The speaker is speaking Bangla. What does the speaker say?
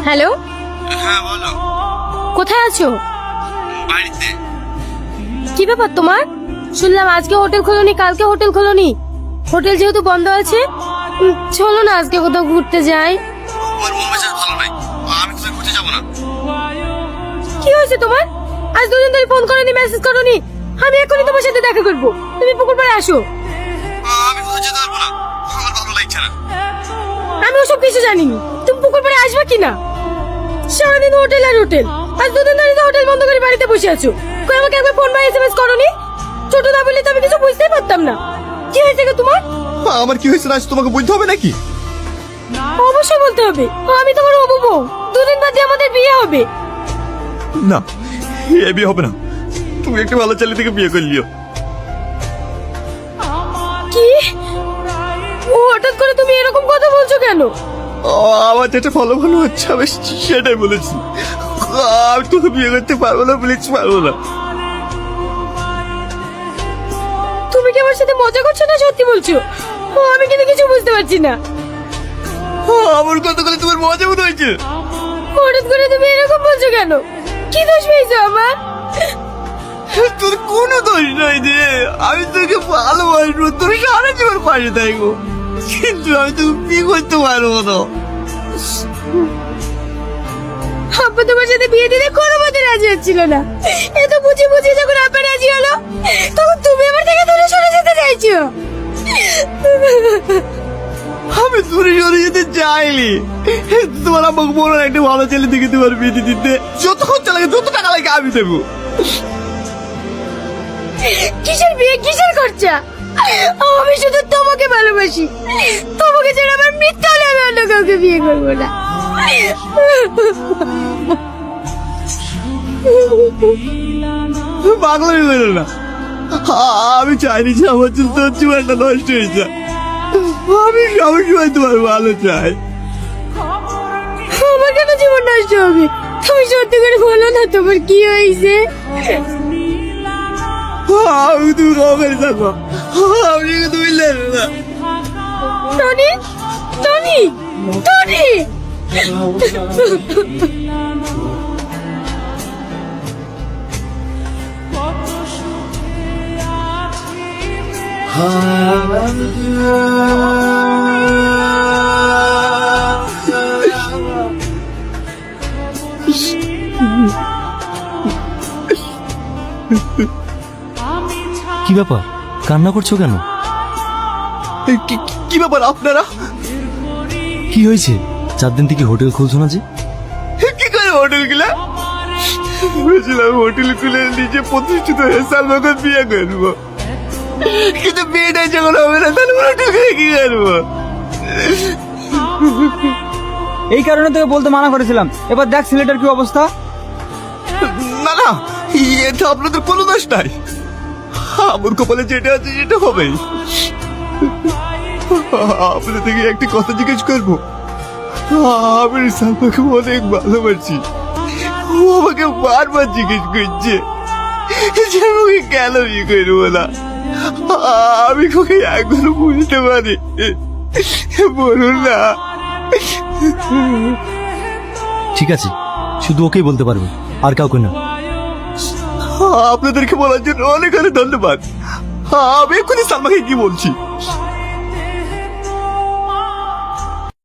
হ্যালো, হ্যাঁ বলো। কোথায় আছো? বাড়িতে। কি ব্যাপার তোমার? শুনলাম আজকে হোটেল খোলনি, কালকে হোটেল খোলনি। হোটেল যেহেতু বন্ধ আছে, চলো না আজকে কোথাও ঘুরতে যাই। আমার মন মেজাজ ভালো নাই, আমি কোথাও ঘুরতে যাবো না। কি হয়েছে তোমার? আজ দুদিন ধরে ফোন করনি, মেসেজ করনি। আমি এখনই তোমার সাথে দেখা করব, তুমি পুকুর পাড়ে আসো। আমি কোথাও যেতে পারবো না, আমার ভালো লাগছে না। আমি ওসব কিছু জানিনি, তুমি পুকুর পাড়ে আসবে কিনা? সারাদিন হোটেল আর হোটেল, আজ দুদিন ধরে তো হোটেল বন্ধ করে বাড়িতে বসে আছো। কই আমাকে একবার ফোন বা এসএমএস করনি? ছোট না বললে তো আমি কিছু বুঝতেই পারতাম না। কি হয়েছে গো তোমার? আমার কি হয়েছে না তোমাকে বুঝতে হবে নাকি? অবশ্যই বলতে হবে, আমি তোমার হবু বউ। দুদিন বাদে আমাদের বিয়ে হবে। না, এ বিয়ে হবে না। তুমি একটা ভালো ছেলে থেকে বিয়ে করলিও। কি? ও হঠাৎ করে তুমি এরকম কথা বলছো কেন? আমার যেটা ভালো ভালো হচ্ছে আমি সেটাই বলেছি। আমি তোকে বিয়ে করতে পারবো না, প্লিজ পারবো না। তুমি কি আমার সাথে মজা করছো না সত্যি বলছো? আমি কিন্তু কিছু বুঝতে পারছি না। আমার কথা বলে তোমার মজা মনে হয়েছে? হঠাৎ করে তুমি এরকম বলছো কেন? কি দোষ পেয়েছো আমার? তোর কোনো দোষ নাই রে। আমি তোকে ভালোবাসবো, তোর সারা জীবন পাশে থাকবো, কিন্তু আমি তোকে বিয়ে করতে পারবো না। আব্বা তোমার সাথে বিয়ে দিতে কোনো মতে রাজি হচ্ছিল না। এত বুঝি বুঝি যখন আব্বা রাজি হলো, তখন তুমি আমার থেকে দূরে সরে যেতে চাইছো। আমি দূরে সরে যেতে চাইনি। তোমার আমাকে বলো না একটা ভালো ছেলে দেখে তোমার বিয়ে দিতে। যত খরচা লাগে, যত টাকা লাগে আমি দেবো। কিসের বিয়ে, কিসের খরচা? আমি শুধু তোমাকে ভালোবাসি। তোমাকে ছাড়া আমার মৃত্যু হলে আমি অন্য কাউকে বিয়ে করবো না। পাগলামি করো না। আমি চাইনি যে আমার জন্য তোর জীবনটা নষ্ট হয়ে যায়। আমি সবসময় তোমার ভালো চাই। আমার কেন জীবন নষ্ট হবে? তুমি সত্যি করে বলো না তোমার কি হয়েছে। আমি তুমি কবে থাকো, আমি তুমি লেনো না। Tony, Tony, Tony. কি ব্যাপার, কান্না করছো কেন? কি ব্যাপার আপনারা? কি হয়েছে? 4 দিন থেকে হোটেল খুলছো না যে? কি করে হোটেল গুলা? বুঝলাম হোটেল খুলে নিজে প্রতিষ্ঠিত হয়ে সালমাকে বিয়ে করবো, কিন্তু বিয়েটা যখন হবে না তাহলে ওরা ঢুকে কি করবো? এই কারণে তোকে বলতে মানা করেছিলাম। এবার দেখ ছেলেটার কি অবস্থা। না না, এটা আপনাদের কোনো দোষ নাই। আমার কপালে যেটা আছে সেটা হবেই। আপনাদের থেকে একটা কথা জিজ্ঞেস করবো। আমি সালমাকে অনেক ভালোবাসি। ও আমাকে বারবার জিজ্ঞেস করছে যে আমাকে কেন বিয়ে করবো না। আমি ওকে একবারও বুঝতে পারি, বলুন না। ঠিক আছে, শুধু ওকেই বলতে পারবে, আর কাউকে না। আপনাদেরকে বলার জন্য অনেক অনেক ধন্যবাদ। আমি এক্ষুনি সালমাকে কি বলছি।